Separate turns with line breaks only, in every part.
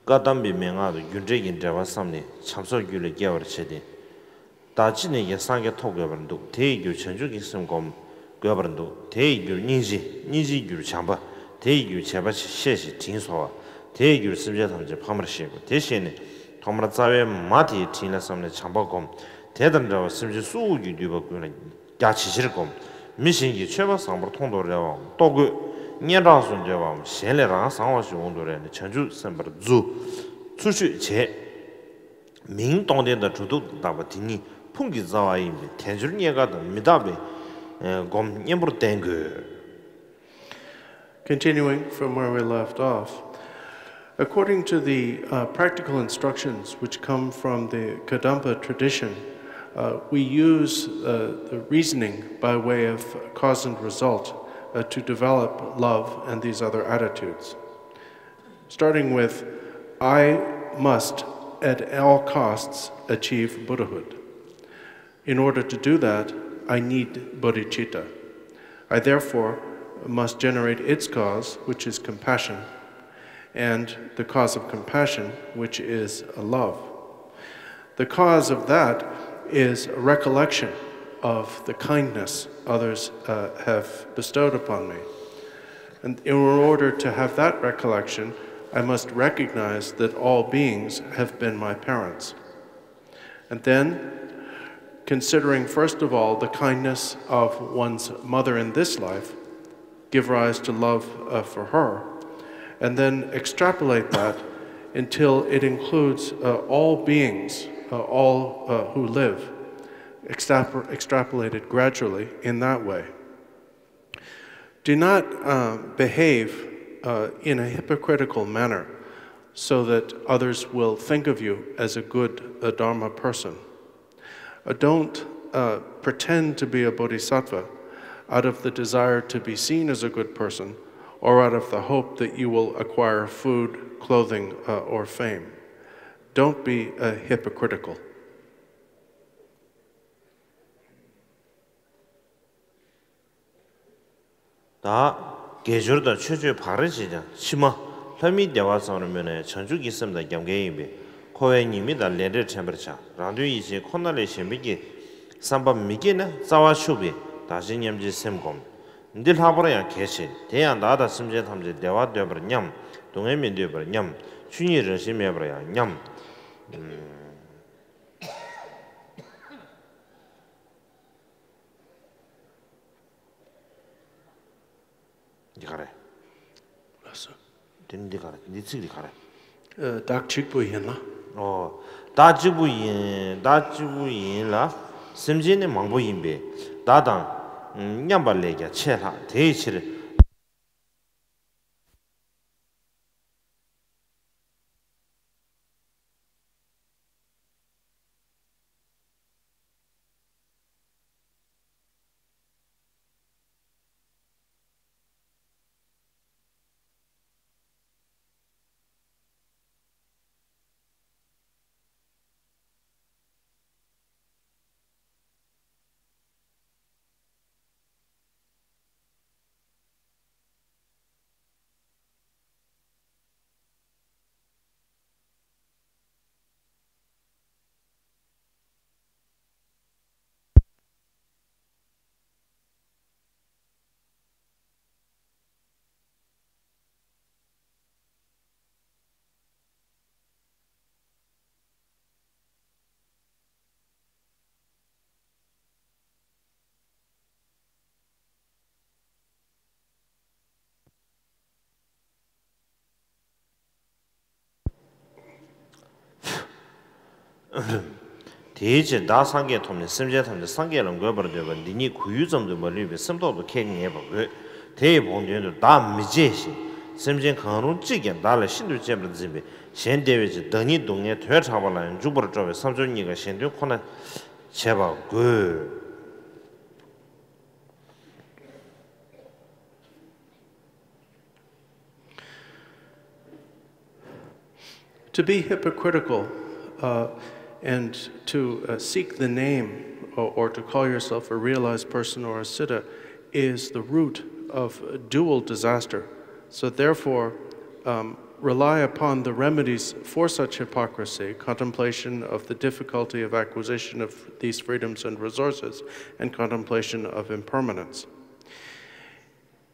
가담비 맹아도 윤재긴 대화삼니 참석규를 개월체디 다지네 예상에 토겨버린도 대규 전주기 섬검 겨버린도 대규 니지규 참바 대규 제바치 셰시 진소와 대규 스비자 탐제 파머시고 대신에 토마라 자외 마티 tin라섬네 참바검 대단자와 심지 수우기 뒤바꾸는 야치실검 미신기 최바 상버 통도려와 또그 년라순 제와 현래랑 상화시 온도래는 전주 선버 주出去제 민동대의 주도 다바티니 풍기 자와임비 텐줄니가도 미다베 곰 냠부르 땡그.
Continuing from where we left off, according to the practical instructions which come from the Kadampa tradition, we use the reasoning by way of cause and result to develop love and these other attitudes. Starting with, I must at all costs achieve Buddhahood. In order to do that, I need bodhicitta. I therefore must generate its cause, which is compassion, and the cause of compassion, which is love. The cause of that is a recollection of the kindness others have bestowed upon me. And in order to have that recollection, I must recognize that all beings have been my parents. And then, considering first of all the kindness of one's mother in this life, give rise to love for her, and then extrapolate that until it includes all beings, all who live, extrapolated gradually in that way. Do not behave in a hypocritical manner so that others will think of you as a good Dharma person. Don't pretend to be a bodhisattva out of the desire to be seen as a good person or out of the hope that you will acquire food, clothing, or fame. Don't be hypocritical.
다 계절도 최초의 바르지냐 심어 혐의 대화선으면에 전주기 있습니다. 경계임이 코에님이다 레르 챔버차 라디오 이제 코나레 셴비기 삼바 미기는 자와슈비 다시 냠지 셈곰 늘 하버야 계시 대야 나다 심제 탐제 대화 되버 냠 동해면 되버 냠 춘이를 심해버야 냠 니가래
알았어.
딘디가래 니치리 가래
닥치부이나
다지부인라 심진의 망보인베 다당 냠발레게 체라 대치를 대체 다상계 통해 심제 탐제 상계는 거버려도 니니 구유점도 멀리비 심도도 캐니해봐 그 대본전도 다 미제시 심제 강론 지게 달래 신도 제버지비 현대외지 더니 동네 퇴차발라 주버를 저에 삼존이가 현대 코나 제발 그
To be hypocritical and to seek the name or to call yourself a realized person or a siddha is the root of dual disaster. So therefore, rely upon the remedies for such hypocrisy, contemplation of the difficulty of acquisition of these freedoms and resources, and contemplation of impermanence.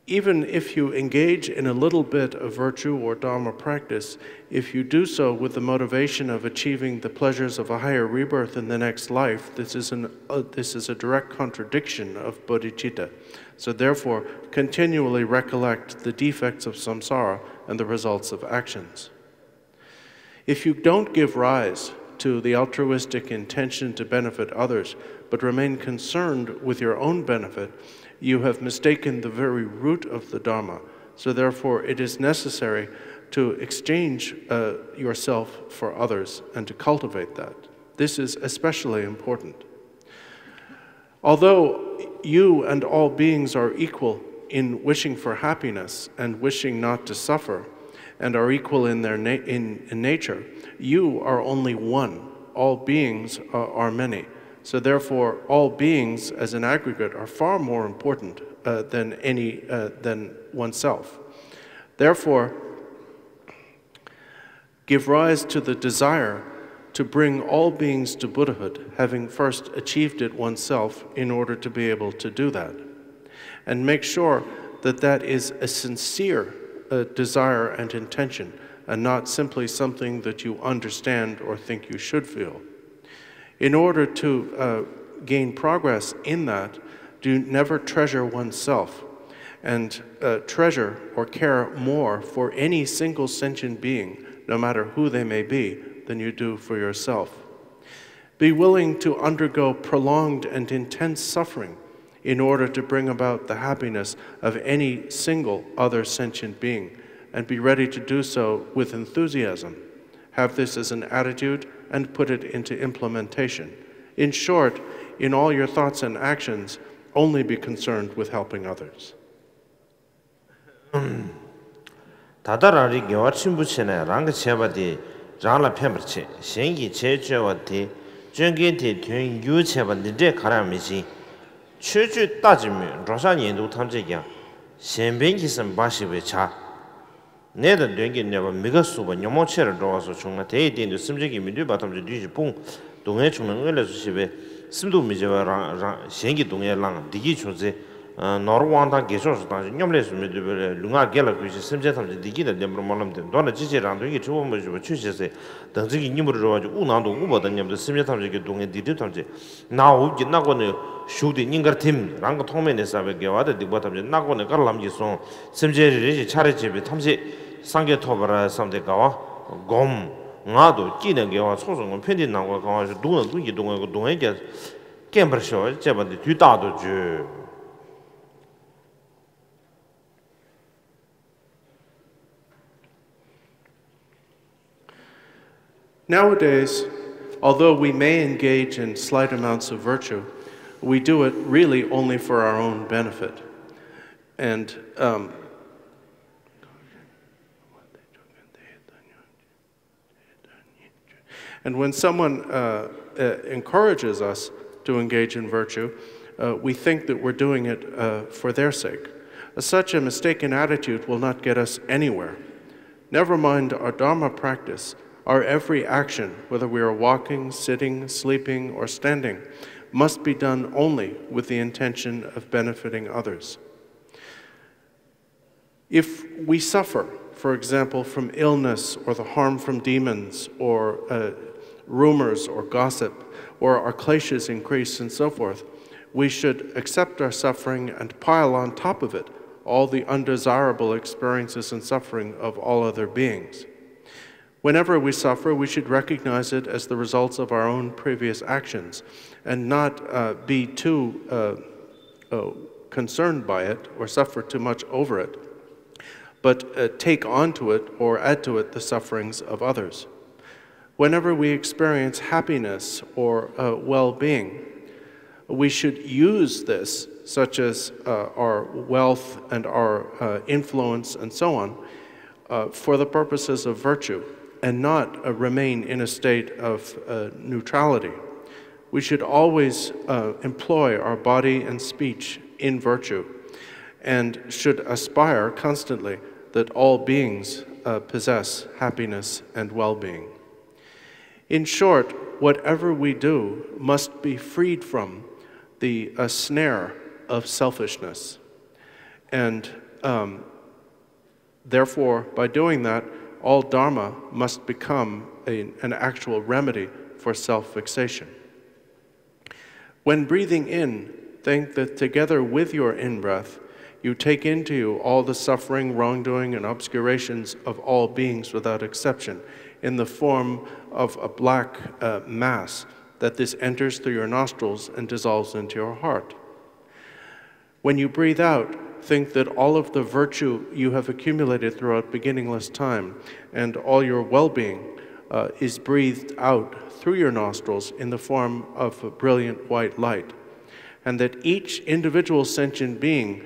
Even if you engage in a little bit of virtue or Dharma practice, if you do so with the motivation of achieving the pleasures of a higher rebirth in the next life, this is a direct contradiction of bodhicitta. So therefore, continually recollect the defects of samsara and the results of actions. If you don't give rise to the altruistic intention to benefit others, but remain concerned with your own benefit, you have mistaken the very root of the Dharma. So therefore, it is necessary to exchange yourself for others and to cultivate that. This is especially important. Although you and all beings are equal in wishing for happiness and wishing not to suffer, and are equal in their in nature, you are only one. All beings are many. So therefore, all beings as an aggregate are far more important than oneself. Therefore, give rise to the desire to bring all beings to Buddhahood, having first achieved it oneself in order to be able to do that. And make sure that that is a sincere desire and intention, and not simply something that you understand or think you should feel. In order to gain progress in that, do never treasure oneself and treasure or care more for any single sentient being, no matter who they may be, than you do for yourself. Be willing to undergo prolonged and intense suffering in order to bring about the happiness of any single other sentient being, and be ready to do so with enthusiasm. Have this as an attitude and put it into implementation. In short, in all your thoughts and actions, only be concerned with helping others.
다다라리 겨와 친부체네 랑가 체바디 장라 팸버체 생기 제저와디 전겐티 된 유체바디데 가라미지 최주 따지면 로산연도 탐제야 셴뱅기선 바시베 차 내가 된게 내가 미가 수바 녀모체를 들어와서 정말 대대인도 심적이 미드 바텀지 뒤지 봉 동해 중는 의뢰서 집에 심도 미제와 생기 동해랑 디기 존재 노르완다 계속서 다시 냠레스 미드 룽아 겔라 그지 심제 탐지 디기다 냄으로 말람된 너는 지제랑도 이게 좋은 뭐지 취시세 등지기 님으로 가지고 우나도 우보다 냠도 심제 탐지 동해 디디 탐지 나 오기 나고는 슈디 닝가팀 랑가 통면에 사베게 와다 디바탐지 나고는 깔람지송 심제리지 차례집에 탐지 상계 토바라 삼대가와 곰 나도 끼는 게와 소송은 편집 나고 가와서 동은 동이 동하고 동에게 캠버쇼 제반데 뒤다도 주
Nowadays, although we may engage in slight amounts of virtue, we do it really only for our own benefit. And when someone encourages us to engage in virtue, we think that we're doing it for their sake. Such a mistaken attitude will not get us anywhere. Never mind our Dharma practice. Our every action, whether we are walking, sitting, sleeping, or standing, must be done only with the intention of benefiting others. If we suffer, for example, from illness or the harm from demons or rumors or gossip, or our kleshas increase and so forth, we should accept our suffering and pile on top of it all the undesirable experiences and suffering of all other beings. Whenever we suffer, we should recognize it as the results of our own previous actions and not be too concerned by it or suffer too much over it, but take onto it or add to it the sufferings of others. Whenever we experience happiness or well-being, we should use this, such as our wealth and our influence and so on, for the purposes of virtue, and not remain in a state of neutrality. We should always employ our body and speech in virtue, and should aspire constantly that all beings possess happiness and well-being. In short, whatever we do must be freed from the snare of selfishness. And therefore, by doing that, all Dharma must become an actual remedy for self-fixation. When breathing in, think that together with your in-breath, you take into you all the suffering, wrongdoing, and obscurations of all beings without exception, in the form of a black mass, that this enters through your nostrils and dissolves into your heart. When you breathe out, think that all of the virtue you have accumulated throughout beginningless time and all your well-being is breathed out through your nostrils in the form of a brilliant white light, and that each individual sentient being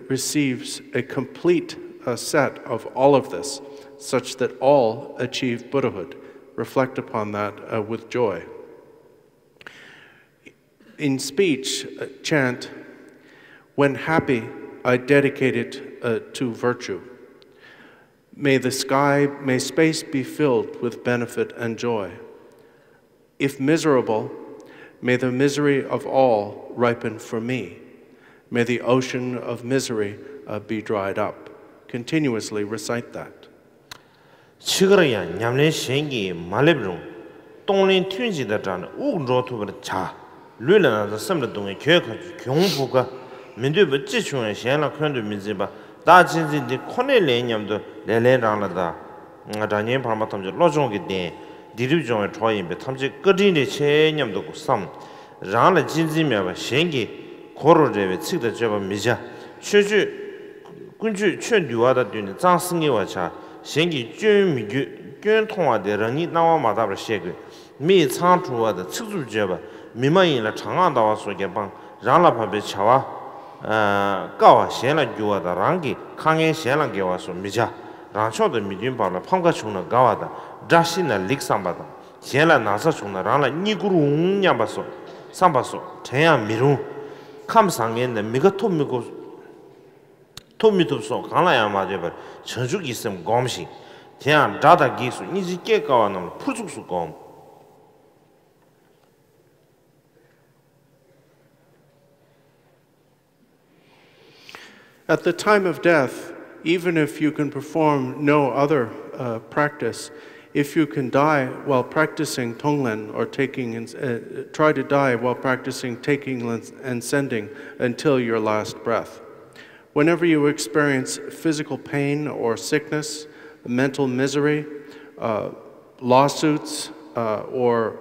receives a complete set of all of this, such that all achieve Buddhahood. Reflect upon that with joy. In speech, chant, "When happy, I dedicate it to virtue. May space be filled with benefit and joy. If miserable, may the misery of all ripen for me. May the ocean of misery be dried up." Continuously recite that.
치그러야 냠내 생기 말레브롱 동린 튠지다 잔 우그로토버 차 르르나서 섬르동의 계획하지 경부가 민두버 지중에 현라 큰도 민지바 다진진디 코넬레냠도 레레랑라다 나다니 파마탐지 로종게 데 디르종의 조인베 탐지 끄린의 체념도 쌈 랑라 진지면바 생기 고로레베 칙다 저바 미자 최주 군주 최류와다 되는 장승이와 차 생기 쭌미규 쭌통화데 랑이 나와마다버 셰그 미 창주와다 칙주제바 미마인라 장안다와 소게방 랑라파베 차와 가와 셴라 주와다 랑기 강에 셴라 게와서 미자 랑초도 미딘바라 팡가충나 가와다 다시나 릭삼바다 셴라 나사 충나 랑라 니구룽 냠바소 삼바소 태야 미루 감상엔데 미가 토미도소 강라야 마제버 전죽 있음 검시 태야 다다 기수 니지 깨가와는 풀죽수 검.
At the time of death, even if you can perform no other practice, if you can die while practicing Tonglen or try to die while practicing taking and sending until your last breath. Whenever you experience physical pain or sickness, mental misery, lawsuits, or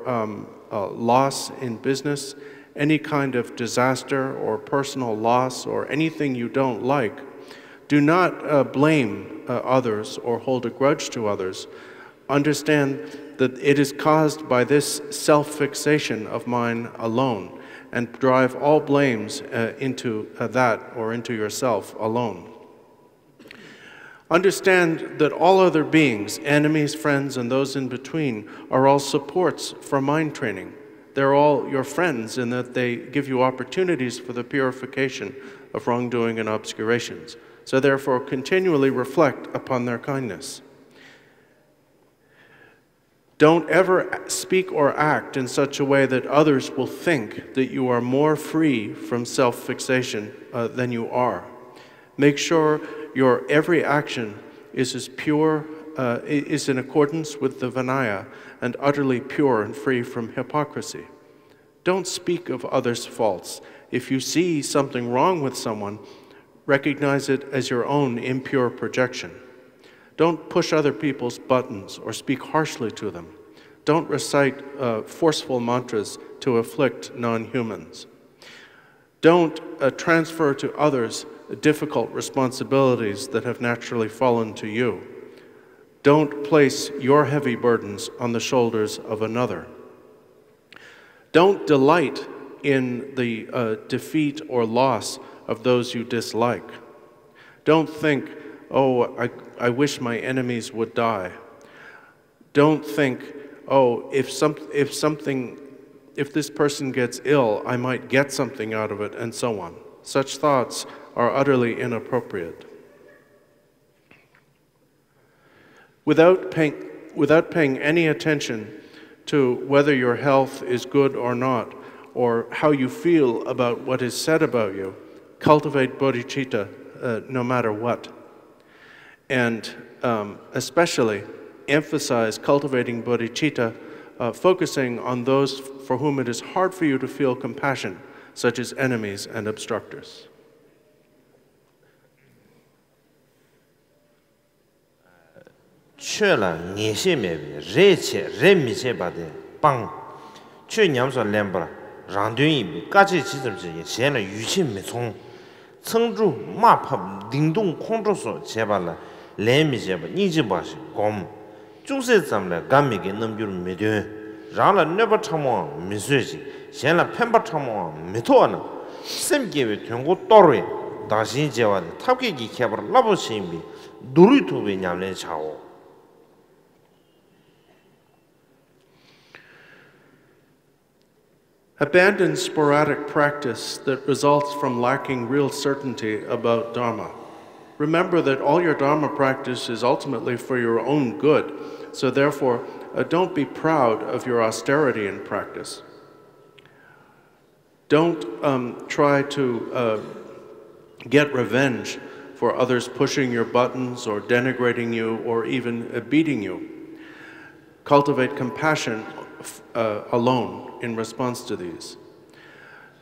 loss in business, any kind of disaster or personal loss or anything you don't like, do not blame others or hold a grudge to others. Understand that it is caused by this self-fixation of mine alone, and drive all blames into that or into yourself alone. Understand that all other beings, enemies, friends, and those in between, are all supports for mind training. They're all your friends in that they give you opportunities for the purification of wrongdoing and obscurations. So therefore, continually reflect upon their kindness. Don't ever speak or act in such a way that others will think that you are more free from self-fixation than you are. Make sure your every action is as pure, is in accordance with the Vinaya and utterly pure and free from hypocrisy. Don't speak of others' faults. If you see something wrong with someone, recognize it as your own impure projection. Don't push other people's buttons or speak harshly to them. Don't recite forceful mantras to afflict non-humans. Don't transfer to others difficult responsibilities that have naturally fallen to you. Don't place your heavy burdens on the shoulders of another. Don't delight in the defeat or loss of those you dislike. Don't think, oh, I wish my enemies would die. Don't think, oh, if this person gets ill, I might get something out of it, and so on. Such thoughts are utterly inappropriate. without paying any attention to whether your health is good or not, or how you feel about what is said about you. Cultivate bodhicitta no matter what. And especially emphasize cultivating bodhicitta, focusing on those for whom it is hard for you to feel compassion, such as enemies and obstructors.
Chöla ngeshe mebe reche remiche bade bang chö nyamso lembra randuen ibi kache chizamche ye shena yuchi mechong cengzhu ma pab dingdong kongzhu so chebala lemiche ba niji bashi gom chungse zamla gammige namgyur medyo rangla nöba chamo misweji shena pemba chamo metoana semgewe tyonggo torwe dashin jewa tabkegi kebar labo shimbi duri tuwe nyamlen chao.
Abandon sporadic practice that results from lacking real certainty about Dharma. Remember that all your Dharma practice is ultimately for your own good, so therefore don't be proud of your austerity in practice. Don't try to get revenge for others pushing your buttons or denigrating you or even beating you. Cultivate compassion alone in response to these.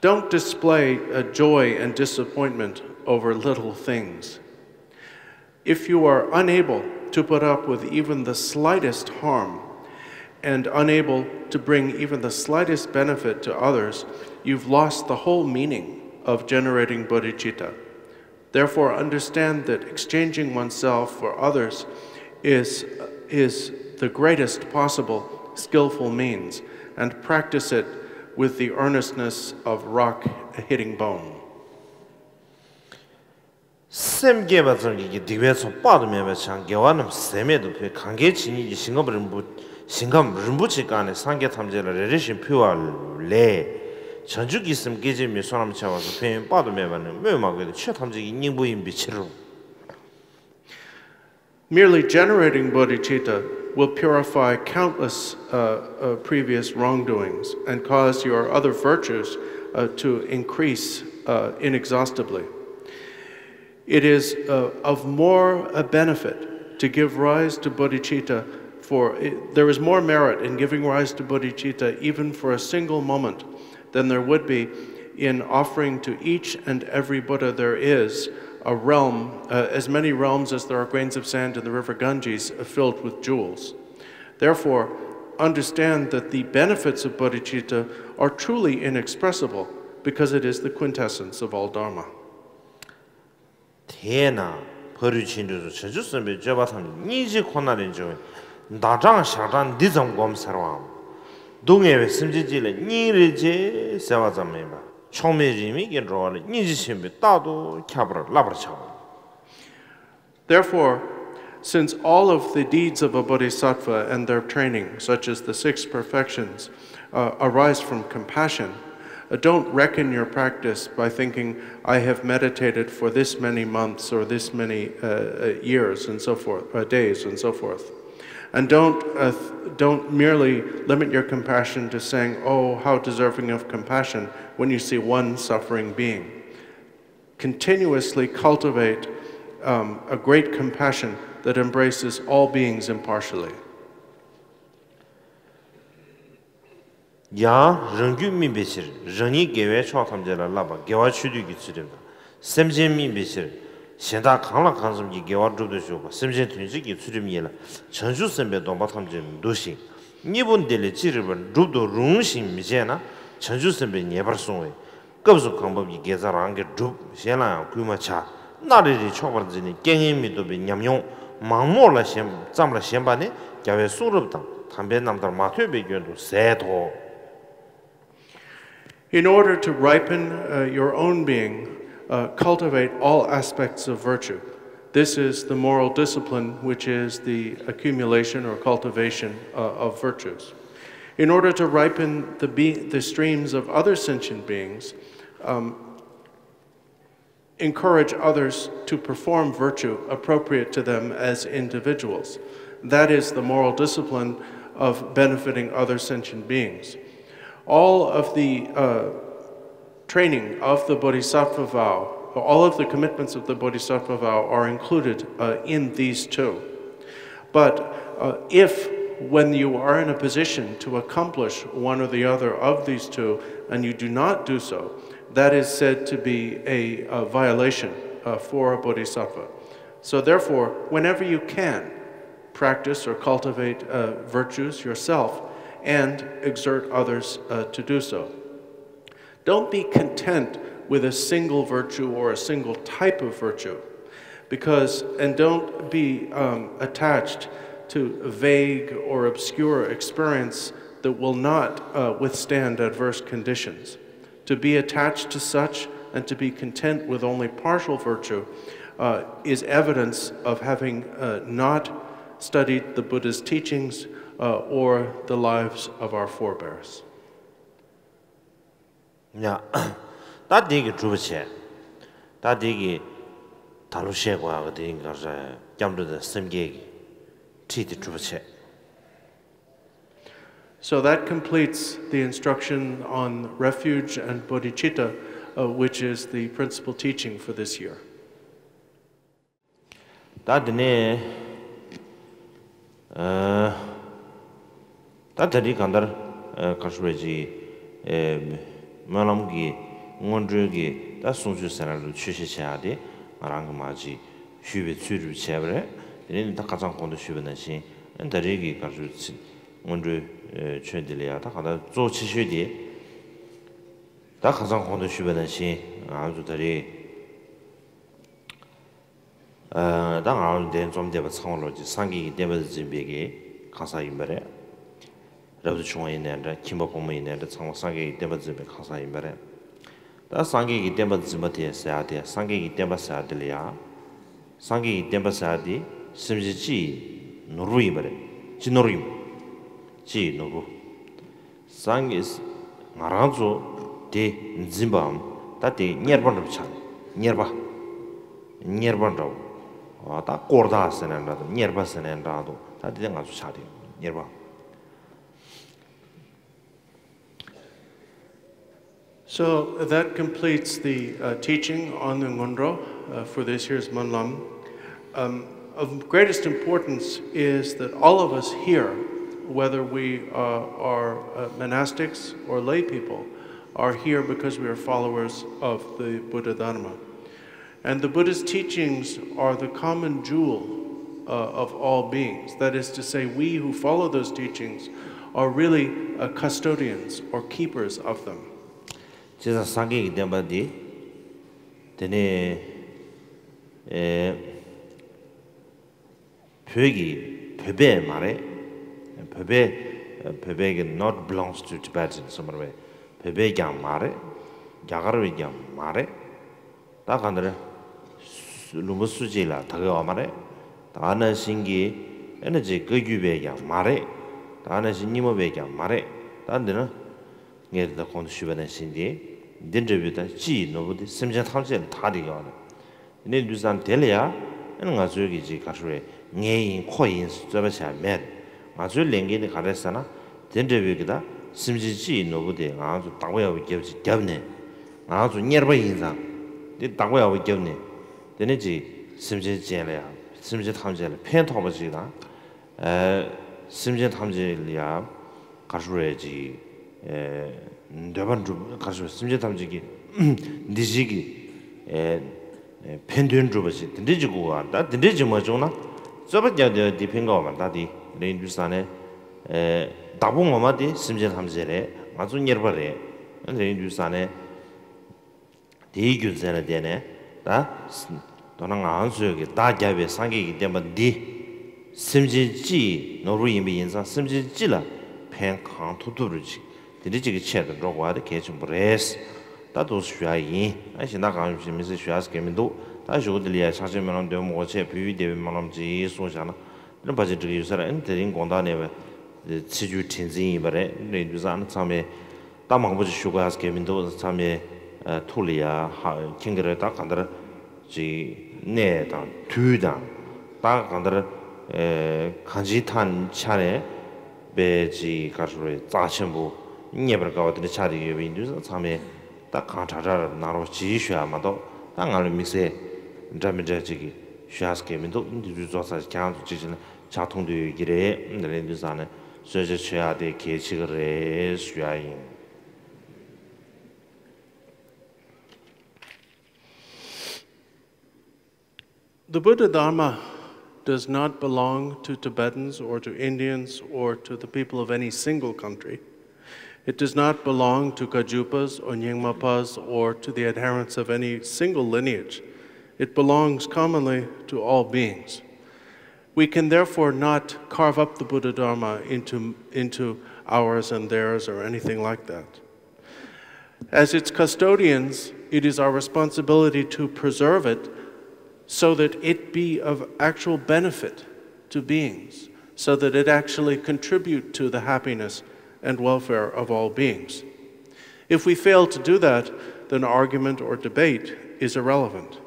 Don't display joy and disappointment over little things. If you are unable to put up with even the slightest harm and unable to bring even the slightest benefit to others, you've lost the whole meaning of generating bodhicitta. Therefore, understand that exchanging oneself for others is the greatest possible skillful means, and practice it with the earnestness of rock hitting bone.
semgeba zonggi diweso padu mebe chang gewanam semedo pe kange chini singam rimbuchi kane sangye tamjela rereshin pyuwa le chanjuk isem geje mi sonam chawaso pe padu mebe ne meumagwe che tamjegi ningbuyin bichiru.
Merely generating bodhicitta will purify countless previous wrongdoings and cause your other virtues to increase inexhaustibly. It is of more benefit to give rise to bodhicitta there is more merit in giving rise to bodhicitta even for a single moment than there would be in offering to each and every Buddha there is a realm, as many realms as there are grains of sand in the river Ganges filled with jewels. Therefore, understand that the benefits of bodhicitta are truly inexpressible because it is the quintessence of all Dharma.
Tena Purichindu Chajusambe Jabatam Niji Konarinjo Dajang Shadan Dizam Gom Sarwam Dungewe Simjile Nirije Savazameba Chome Jimi Gendrol Niji Shimbe Tado Cabra Labracham. Therefore,
since all of the deeds of a bodhisattva and their training, such as the 6 perfections, arise from compassion, don't reckon your practice by thinking, I have meditated for this many months or this many years and so forth, days and so forth. And don't merely limit your compassion to saying, oh, how deserving of compassion when you see one suffering being. Continuously cultivate a great compassion that embraces all beings impartially.
Ya rangyu min bechir rangi gewe chwatamjela laba gewa chudu gi chirimda semjen min bechir shenda khangla khansum gi gewa drubdo shoba semjen tunji gi chirimyela chanju sembe domba tamjem doshi nibun dele chiriban drubdo rungshin mijena chanju sembe nyebar songwe qabsu khangbab gi geza rangi drub shena kuima cha nariri chokbar zini gengen mi dobe nyamyong mangmo la shem zamla shemba ne gyawe surubda tambe namdar matwe be gyondu seto.
In order to ripen your own being, cultivate all aspects of virtue. This is the moral discipline, which is the accumulation or cultivation of virtues. In order to ripen the streams of other sentient beings, encourage others to perform virtue appropriate to them as individuals. That is the moral discipline of benefiting other sentient beings. All of the training of the Bodhisattva vow, all of the commitments of the Bodhisattva vow are included in these two. But if, when you are in a position to accomplish one or the other of these two, and you do not do so, that is said to be a violation for a bodhisattva. So therefore, whenever you can, practice or cultivate virtues yourself and exert others to do so. Don't be content with a single virtue or a single type of virtue, and don't be attached to a vague or obscure experience that will not withstand adverse conditions. To be attached to such and to be content with only partial virtue is evidence of having not studied the Buddha's teachings or the lives of our forebears.
Yeah, that dig trubache. That dig talushe wa ding garza jamdu the simge tit trubache. So
that completes the instruction on refuge and bodhicitta, which is the principal teaching for this year.
That ne that dig under Kashreji Malamgi, Mondrugi, that Sunju Senalu Chushade, Marangamaji, Shubi Tsuru Chevre, then the Kazan Kondo Shubanasi, and the Regi Kajuts, Mondru Chedelia, Takada, Zochishudi, that Kazan Kondo Shubanasi, Azutari, Dangal, then some Devas Honology, Sangi, Devas Zimbigi, Kasa Imbere. Revolution and Kimbokomi and the Sangi Debazib Kasa Imbere. The Sangi Debazimati Sadi, Sangi Debasadelia, Sangi Debasadi, Simji Nuruimere, Chinorim, Chi Nuru. Sang is Maranzo de Zimbam, that the Nearbandam, Nearbando, that Cordas and another, Nearbas and Rado, that didn't have Shadi, nearby.
So that completes the teaching on the Ngondro for this year's Manlam. Of greatest importance is that all of us here, whether we are monastics or lay people, are here because we are followers of the Buddha Dharma. And the Buddha's teachings are the common jewel of all beings. That is to say, we who follow those teachings are really custodians or keepers of them.
Just Sangi Dembadi, Tene Pegi, Pebe Mare, Pebe not belongs to Tibet in some way. Pebe Gam Mare, Jagaru Gam Mare, Takandre Lumusujila, Tagawa Mare, Tana Singi, Energy Gugube Gam Mare, Tana Sinimo Begam Mare, Tandina. Get the consumer and Cindy, Dindrabuta, G, nobody, Simja Thompson, Tadigan. Niduzan Telia, and Mazugi Katre, Nay in coins, Zabasha med, Mazulingi the Karesana, Dindrabuta, Simji, nobody, and to Taway we give Javne, and to nearby in them. The Taway we give me. The Niji, Simji Jelia, Simja Thompson, Pentobazina, Simja Thompson, Kashreji. Devandu Kasu Simjatamjiki Dizigi Pendun Drubashi, the Digigo, that the Digimajona, Sobaja de Pingo, Daddy, Lindusane, Dabumamadi, Simjatamzere, Mazunyere, and Lindusane, the Iguzena Dene, that Donanga Ansu, that Gavi Sangi, Demadi, Simji, no Ruimbi, Simji Jilla, Pen Khan to Duruji. The Digital Chet, drop water, catch and brace. That was shy. I should not come to Mrs. Shas came into that showed the Lia Sajiman, the more cheap, David Manamji, Sojana, the budget user entering Gonda never the Siju Tinzi, but Reduzan Same, Tamang sugar has came into Same Tulia, Kingereta, under G. Net, two down, dark under 간지탄 차례 배지 가르로 자천부 인예벌 가와들 차리 위인도 참에 딱 강차자 나로 지쉬야마도 당을 미세 잠자지기 쉬하스케민도 인도 조사 강도 지진 자통도 기래 인도산에 저저셔야 돼 계치거래 쉬야인
The Buddha Dharma does not belong to Tibetans or to Indians or to the people of any single country. It does not belong to Kajupas or Nyingmapas or to the adherents of any single lineage. It belongs commonly to all beings. We can therefore not carve up the Buddha Dharma into ours and theirs or anything like that. As its custodians, it is our responsibility to preserve it so that it be of actual benefit to beings, so that it actually contribute to the happiness and welfare of all beings. If we fail to do that, then argument or debate is irrelevant.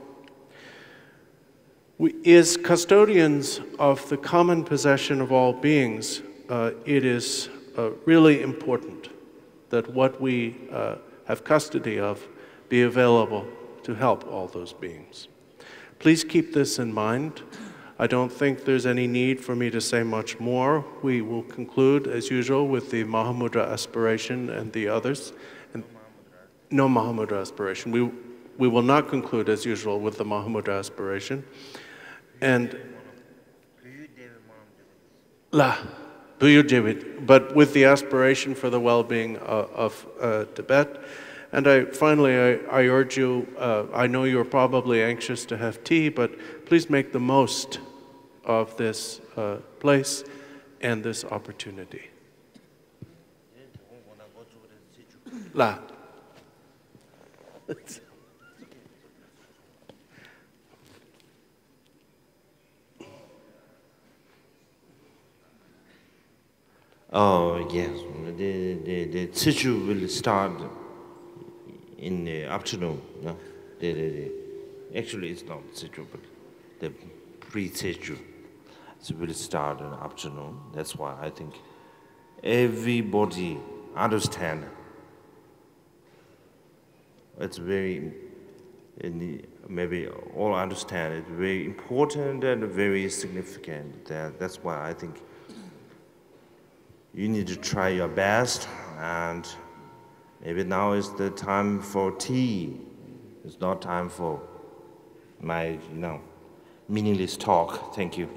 As custodians of the common possession of all beings, it is really important that what we have custody of be available to help all those beings. Please keep this in mind. I don't think there's any need for me to say much more. We will conclude, as usual, with the Mahamudra aspiration and the others. And no Mahamudra aspiration. We will not conclude, as usual, with the Mahamudra aspiration. And but with the aspiration for the well-being of Tibet. And finally, I urge you, I know you're probably anxious to have tea, but please make the most of this place and this opportunity. La.
Oh, yes. The Tzu will start in the afternoon. No? Actually, it's not Tzu, but the pre-Tzu. So will start in the afternoon. That's why I think everybody understand. It's very, maybe all understand it. Very important and very significant. That's why I think you need to try your best, and maybe now is the time for tea. It's not time for my, meaningless talk. Thank you.